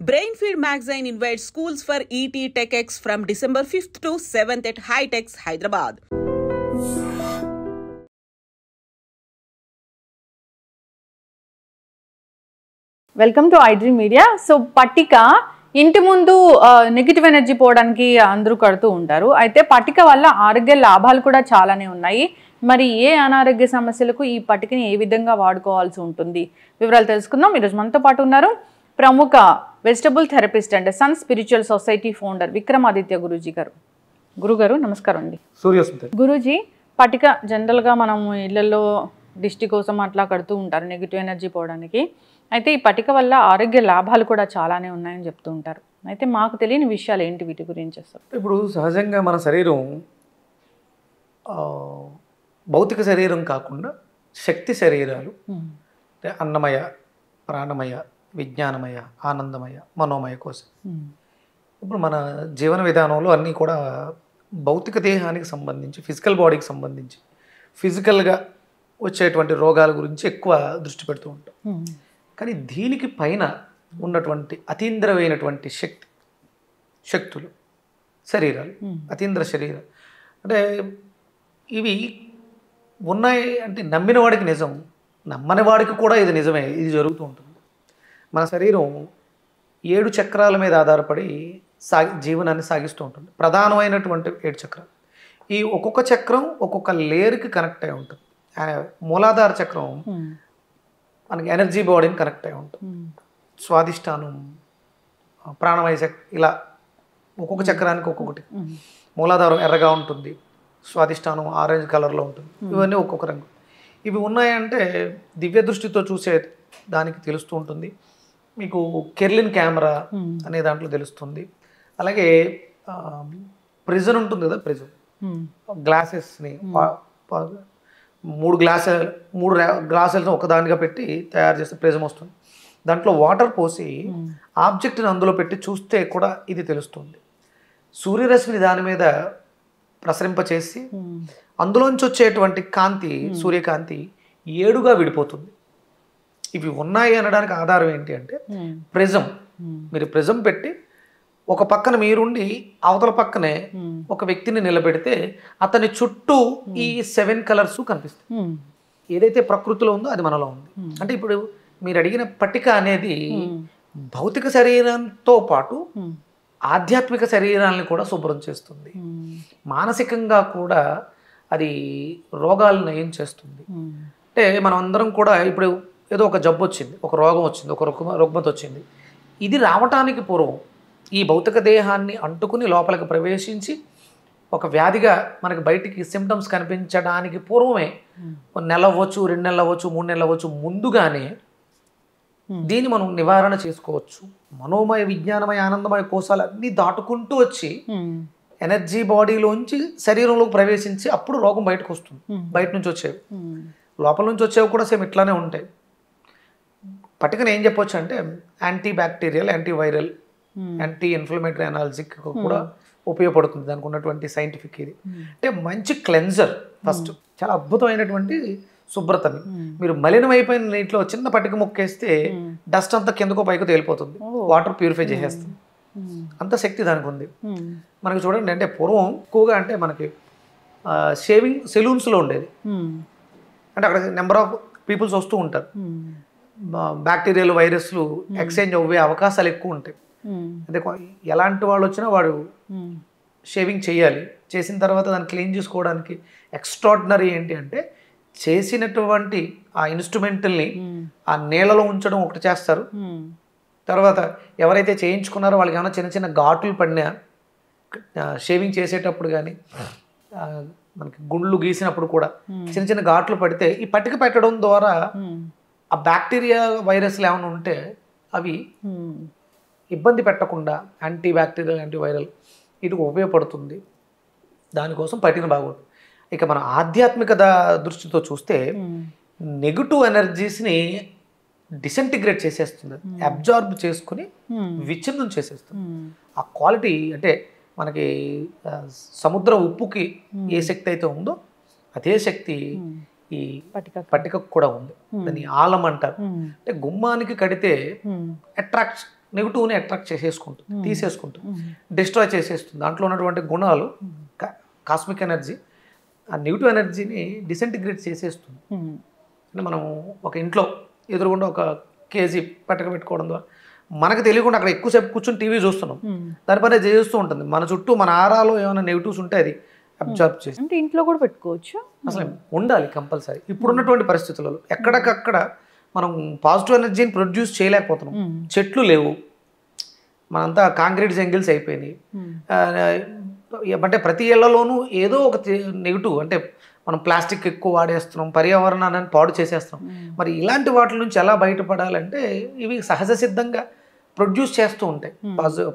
Brainfeed magazine invites schools for ET TechX from December 5th to 7th at High-Techs, Hyderabad. Welcome to iDream media. So పట్టిక ఇంటి ముందు negative energy పోవడానికి అందరూ కడుతూ ఉంటారు. అయితే పట్టిక వల్ల ఆరోగ్య లాభాలు కూడా చాలానే ఉన్నాయి. మరి ఏ అనారోగ్య సమస్యలకు ఈ పట్టికని ఏ విధంగా వాడుకోవాల్సి ఉంటుంది, వివరాలు తెలుసుకుందాం. ఈరోజు మనతో పాటు ఉన్నారు ప్రముఖ vegetable therapist and sun spiritual society founder Vikramaditya Guruji garu. గురుగారు నమస్కారం అండి. గురూజీ, పట్టిక జనరల్గా మనం ఇళ్లలో దిష్టి కోసం అట్లా కడుతూ ఉంటారు నెగిటివ్ ఎనర్జీ పోవడానికి. అయితే ఈ పట్టిక వల్ల ఆరోగ్య లాభాలు కూడా చాలానే ఉన్నాయని చెప్తూ ఉంటారు. అయితే మాకు తెలియని విషయాలు ఏంటి వీటి గురించి అసలు? ఇప్పుడు సహజంగా మన శరీరం భౌతిక శరీరం కాకుండా శక్తి శరీరాలు అంటే అన్నమయ, ప్రాణమయ, విజ్ఞానమయ, ఆనందమయ, మనోమయ కోసం. ఇప్పుడు మన జీవన విధానంలో అన్నీ కూడా భౌతిక దేహానికి సంబంధించి, ఫిజికల్ బాడీకి సంబంధించి, ఫిజికల్గా వచ్చేటువంటి రోగాల గురించి ఎక్కువ దృష్టి పెడుతూ ఉంటాం. కానీ దీనికి పైన ఉన్నటువంటి అతీంద్రమైనటువంటి శక్తులు, శరీరాలు, అతీంద్ర శరీరం అంటే ఇవి ఉన్నాయి అంటే నమ్మిన వాడికి నిజం, నమ్మని వాడికి కూడా ఇది నిజమే, ఇది జరుగుతూ ఉంటుంది. మన శరీరం 7 చక్రాల మీద ఆధారపడి జీవనాన్ని సాగిస్తూ ఉంటుంది. ప్రధానమైనటువంటి 7 చక్రాలు. ఈ ఒక్కొక్క చక్రం ఒక్కొక్క లేయర్కి కనెక్ట్ అయి ఉంటుంది. మూలాధార చక్రం మనకి ఎనర్జీ బాడీని కనెక్ట్ అయి ఉంటుంది. స్వాదిష్టానం, ప్రాణమయ చక్రం, ఇలా ఒక్కొక్క చక్రానికి ఒక్కొక్కటి. మూలాధారం ఎర్రగా ఉంటుంది, స్వాదిష్టానం ఆరెంజ్ కలర్లో ఉంటుంది. ఇవన్నీ ఒక్కొక్క రంగు. ఇవి ఉన్నాయంటే దివ్య దృష్టితో చూసే దానికి తెలుస్తూ ఉంటుంది. మీకు కెర్లిన్ కెమెరా అనే దాంట్లో తెలుస్తుంది. అలాగే ప్రిజన్ ఉంటుంది కదా, ప్రిజన్ గ్లాసెస్ని 3 గ్లాసులను ఒకదానిగా పెట్టి తయారు చేస్తే ప్రిజం వస్తుంది. దాంట్లో వాటర్ పోసి ఆబ్జెక్ట్ని అందులో పెట్టి చూస్తే కూడా ఇది తెలుస్తుంది. సూర్యరశ్మిని దాని మీద ప్రసరింపచేసి అందులోంచి వచ్చేటువంటి కాంతి, సూర్యకాంతి 7గా విడిపోతుంది. ఇవి ఉన్నాయి అనడానికి ఆధారం ఏంటి అంటే ప్రిజం. మీరు ప్రిజం పెట్టి ఒక పక్కన మీరుండి అవతల పక్కనే ఒక వ్యక్తిని నిలబెడితే అతని చుట్టూ ఈ 7 కలర్స్ కనిపిస్తాయి. ఏదైతే ప్రకృతిలో ఉందో అది మనలో ఉంది. అంటే ఇప్పుడు మీరు అడిగిన పట్టిక అనేది భౌతిక శరీరంతో పాటు ఆధ్యాత్మిక శరీరాలను కూడా శుభ్రం చేస్తుంది. మానసికంగా కూడా అది రోగాలను నయం చేస్తుంది. అంటే మనం అందరం కూడా ఇప్పుడు ఏదో ఒక జబ్బు వచ్చింది, ఒక రోగం వచ్చింది, ఒక రుగ్మత వచ్చింది. ఇది రావటానికి పూర్వం ఈ భౌతిక దేహాన్ని అంటుకుని లోపలికి ప్రవేశించి ఒక వ్యాధిగా మనకి బయటికి సిమ్టమ్స్ కనిపించడానికి పూర్వమే 1 నెల అవ్వచ్చు, 2 నెలలు అవ్వచ్చు, 3 నెలలు అవ్వచ్చు, ముందుగానే దీన్ని మనం నివారణ చేసుకోవచ్చు. మనోమయ, విజ్ఞానమయ, ఆనందమయ కోశాలు అన్నీ దాటుకుంటూ వచ్చి ఎనర్జీ బాడీలోంచి శరీరంలోకి ప్రవేశించి అప్పుడు రోగం బయటకు వస్తుంది. బయట నుంచి వచ్చేవి, లోపల నుంచి వచ్చేవి కూడా సేమ్ ఇట్లానే ఉంటాయి. పట్టికను ఏం చెప్పొచ్చు అంటే anti bacterial, anti viral, anti inflammatory, analgesic కూడా ఉపయోగపడుతుంది. దానికి ఉన్నటువంటి సైంటిఫిక్ ఇది అంటే మంచి క్లెన్జర్. ఫస్ట్ చాలా అద్భుతమైనటువంటి శుభ్రతని. మీరు మలినమైపోయిన నీటిలో చిన్న పట్టిక ముక్కేస్తే డస్ట్ అంతా కిందకో పైకి తేలిపోతుంది, వాటర్ ప్యూరిఫై చేసేస్తుంది. అంత శక్తి దానికి ఉంది. మనకి చూడండి, అంటే పూర్వం ఎక్కువగా అంటే మనకి షేవింగ్ సెలూన్స్లో ఉండేది. అంటే అక్కడ నెంబర్ ఆఫ్ పీపుల్స్ వస్తూ ఉంటారు. బ్యాక్టీరియాలు, వైరస్లు ఎక్స్చేంజ్ అవ్వే అవకాశాలు ఎక్కువ ఉంటాయి. అంటే ఎలాంటి వాళ్ళు వచ్చినా వాడు షేవింగ్ చేయాలి. చేసిన తర్వాత దాన్ని క్లీన్ చేసుకోవడానికి ఎక్స్ట్రాడినరీ ఏంటి అంటే చేసినటువంటి ఆ ఇన్స్ట్రుమెంటల్ని ఆ నీళ్ళలో ఉంచడం ఒకటి చేస్తారు. తర్వాత ఎవరైతే చేయించుకున్నారో వాళ్ళకి ఏమైనా చిన్న చిన్న ఘాటులు పడినా షేవింగ్ చేసేటప్పుడు కానీ మనకి గుండ్లు గీసినప్పుడు కూడా చిన్న చిన్న ఘాట్లు పడితే ఈ పట్టిక పెట్టడం ద్వారా ఆ బ్యాక్టీరియా, వైరస్లు ఏమైనా ఉంటే అవి ఇబ్బంది పెట్టకుండా యాంటీ బ్యాక్టీరియల్, యాంటీ వైరల్ వీటికి ఉపయోగపడుతుంది. దానికోసం పట్టిన బాగుంటుంది. ఇక మన ఆధ్యాత్మిక దృష్టితో చూస్తే నెగిటివ్ ఎనర్జీస్ని డిసెంటిగ్రేట్ చేసేస్తుంది, అబ్జార్బ్ చేసుకుని విచ్ఛిన్నం చేసేస్తుంది. ఆ క్వాలిటీ అంటే మనకి సముద్ర ఉప్పుకి ఏ శక్తి అయితే ఉందో అదే శక్తి ఈ పట్టికకు కూడా ఉంది. దాన్ని ఆలం అంటారు. అంటే గుమ్మానికి కడితే నెగిటివ్ని అట్రాక్ట్ చేసేసుకుంటుంది, తీసేసుకుంటుంది, డిస్ట్రాయ్ చేసేస్తుంది. దాంట్లో ఉన్నటువంటి గుణాలు కాస్మిక్ ఎనర్జీ ఆ నెగిటివ్ ఎనర్జీని డిసెంటిగ్రేట్ చేసేస్తుంది. అంటే మనం ఒక ఇంట్లో ఎదురుగుండా ఒక కేజీ పట్టక పెట్టుకోవడం ద్వారా మనకు తెలియకుండా అక్కడ ఎక్కువసేపు కూర్చొని టీవీ చూస్తున్నాం, దానిపైన చేస్తూ ఉంటుంది. మన చుట్టూ మన ఆరాలో ఏమైనా నెగిటివ్స్ ఉంటే అది అబ్జర్వ్ చేసి అంటే ఇంట్లో కూడా పెట్టుకోవచ్చు, అసలు ఉండాలి కంపల్సరీ. ఇప్పుడున్నటువంటి పరిస్థితులలో ఎక్కడికక్కడ మనం పాజిటివ్ ఎనర్జీని ప్రొడ్యూస్ చేయలేకపోతున్నాం. చెట్లు లేవు, మనంతా కాంక్రీట్ జంగిల్స్ అయిపోయినాయి. అంటే ప్రతి ఇళ్లలోనూ ఏదో ఒక నెగిటివ్, అంటే మనం ప్లాస్టిక్ ఎక్కువ వాడేస్తున్నాం, పర్యావరణాన్ని పాడు చేసేస్తున్నాం. మరి ఇలాంటి వాటి నుంచి ఎలా బయటపడాలంటే ఇవి సహజ సిద్ధంగా ప్రొడ్యూస్ చేస్తూ ఉంటాయి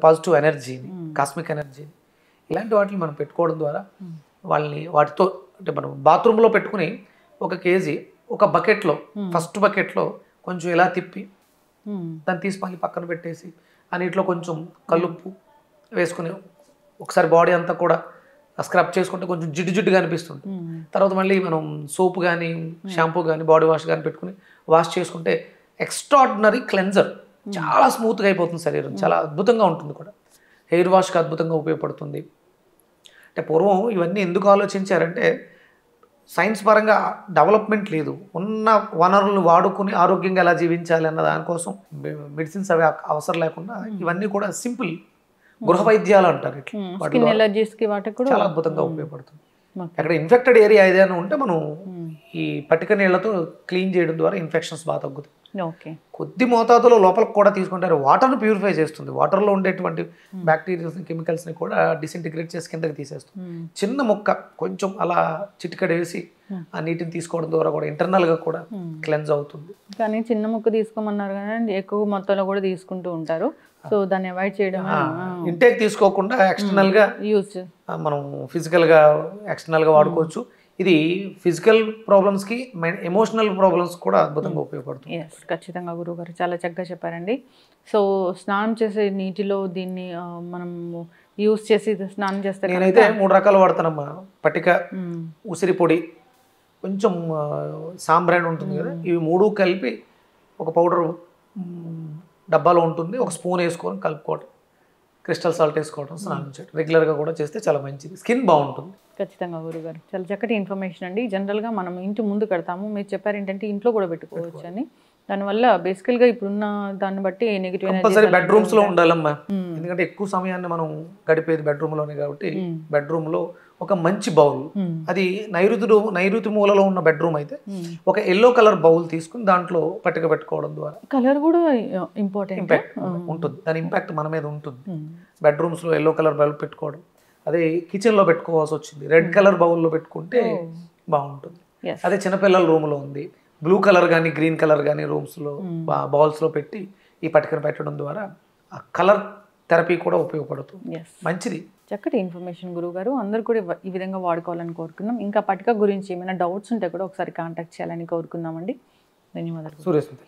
పాజిటివ్ ఎనర్జీని, కాస్మిక్ ఎనర్జీని. ఇలాంటి వాటిని మనం పెట్టుకోవడం ద్వారా వాళ్ళని వాటితో, అంటే మనం బాత్రూంలో పెట్టుకుని ఒక కేజీ ఒక బకెట్లో, ఫస్ట్ బకెట్లో కొంచెం ఇలా తిప్పి దాన్ని తీసి మళ్ళీ పక్కన పెట్టేసి ఆ నీటిలో కొంచెం కల్లుప్పు వేసుకుని ఒకసారి బాడీ అంతా కూడా స్క్రబ్ చేసుకుంటే కొంచెం జిడ్డు జిడ్డుగా అనిపిస్తుంది. తర్వాత మళ్ళీ మనం సోప్ కానీ షాంపూ కానీ బాడీ వాష్ కానీ పెట్టుకుని వాష్ చేసుకుంటే ఎక్స్ట్రాడినరీ క్లెన్జర్, చాలా స్మూత్గా అయిపోతుంది శరీరం, చాలా అద్భుతంగా ఉంటుంది కూడా. హెయిర్ వాష్కి అద్భుతంగా ఉపయోగపడుతుంది. అంటే పూర్వం ఇవన్నీ ఎందుకు ఆలోచించారంటే సైన్స్ పరంగా డెవలప్మెంట్ లేదు, ఉన్న వనరులను వాడుకుని ఆరోగ్యంగా ఎలా జీవించాలి అన్న దానికోసం మెడిసిన్స్ అవి అవసరం లేకుండా ఇవన్నీ కూడా సింపుల్ గృహ వైద్యాలు అంటారు. ఇట్లా చాలా అద్భుతంగా ఉపయోగపడుతుంది. అక్కడ ఇన్ఫెక్టెడ్ ఏరియా ఏదైనా ఉంటే మనం ఈ పట్టిక నీళ్లతో క్లీన్ చేయడం ద్వారా ఇన్ఫెక్షన్స్ బాగా తగ్గుతాయి. కొద్ది మోతాదులో లోపలికి కూడా తీసుకుంటారు. వాటర్ను ప్యూరిఫై చేస్తుంది, వాటర్లో ఉండేటువంటి బ్యాక్టీరియాస్ కెమికల్స్ని కూడా డిసింటిగ్రేట్ చేసి కిందకి తీసేస్తుంది. చిన్న ముక్క కొంచెం అలా చిటికడ వేసి ఆ నీటిని తీసుకోవడం ద్వారా కూడా ఇంటర్నల్గా కూడా క్లెన్స్ అవుతుంది. కానీ చిన్న ముక్క తీసుకోమన్నారు కానీ ఎక్కువ మొత్తంలో కూడా తీసుకుంటూ ఉంటారు. సో దాన్ని అవాయిడ్ చేయడం, ఇంటేక్ తీసుకోకుండా ఎక్స్టర్నల్గా యూజ్ మనం ఫిజికల్గా ఎక్స్టర్నల్గా వాడుకోవచ్చు. ఇది ఫిజికల్ ప్రాబ్లమ్స్కి, ఎమోషనల్ ప్రాబ్లమ్స్ కూడా అద్భుతంగా ఉపయోగపడుతుంది. ఖచ్చితంగా గురువుగారు చాలా చక్కగా చెప్పారండి. సో స్నానం చేసే నీటిలో దీన్ని మనం యూజ్ చేసి స్నానం చేస్తే, నేనైతే 3 రకాలు వాడతానమ్మా. పట్టిక, ఉసిరి పొడి, కొంచెం సాంబ్రాన్ ఉంటుంది కదా, ఇవి 3 కలిపి ఒక పౌడర్ డబ్బాలో ఉంటుంది, ఒక స్పూన్ వేసుకొని కలుపుకోవడం, క్రిస్టల్ సాల్ట్ వేసుకోవడం, స్నానం చేయడం రెగ్యులర్గా కూడా చేస్తే చాలా మంచిది, స్కిన్ బాగుంటుంది. ఖచ్చితంగా గురుగారు చాలా చక్కటి ఇన్ఫర్మేషన్ అండి. జనరల్గా మనం ఇంటి ముందు కడతాము, మీరు చెప్పారు ఏంటంటే ఇంట్లో కూడా పెట్టుకోవచ్చు అని. దానివల్ల బేసికల్గా ఇప్పుడున్న దాన్ని బట్టి నెగిటివ్ కంపల్సరీ బెడ్రూమ్స్లో ఉండాలమ్మా. ఎందుకంటే ఎక్కువ సమయాన్ని మనం గడిపేది బెడ్రూమ్లోనే కాబట్టి బెడ్రూమ్లో ఒక మంచి బౌల్, అది నైరుతి మూలలో ఉన్న బెడ్రూమ్ అయితే ఒక ఎల్లో కలర్ బౌల్ తీసుకుని దాంట్లో పట్టిక పెట్టుకోవడం ద్వారా కలర్ కూడా ఇంపాక్ట్ ఉంటుంది, దాని ఇంపాక్ట్ మన మీద ఉంటుంది. బెడ్రూమ్స్లో ఎల్లో కలర్ బౌల్ పెట్టుకోవడం, అదే కిచెన్లో పెట్టుకోవాల్సి వచ్చింది రెడ్ కలర్ బౌల్లో పెట్టుకుంటే బాగుంటుంది. అదే చిన్నపిల్లల రూమ్లో ఉంది, బ్లూ కలర్ కానీ గ్రీన్ కలర్ కానీ రూమ్స్లో బౌల్స్లో పెట్టి ఈ పట్టికను పెట్టడం ద్వారా ఆ కలర్ థెరపీ కూడా ఉపయోగపడుతుంది, మంచిది. చక్కటి ఇన్ఫర్మేషన్ గురువుగారు, అందరూ కూడా ఈ విధంగా వాడుకోవాలని కోరుకుందాం. ఇంకా పట్టిక గురించి ఏమైనా డౌట్స్ ఉంటే కూడా ఒకసారి కాంటాక్ట్ చేయాలని కోరుకుందామండి. ధన్యవాదాలు. సూర్యస్మిత.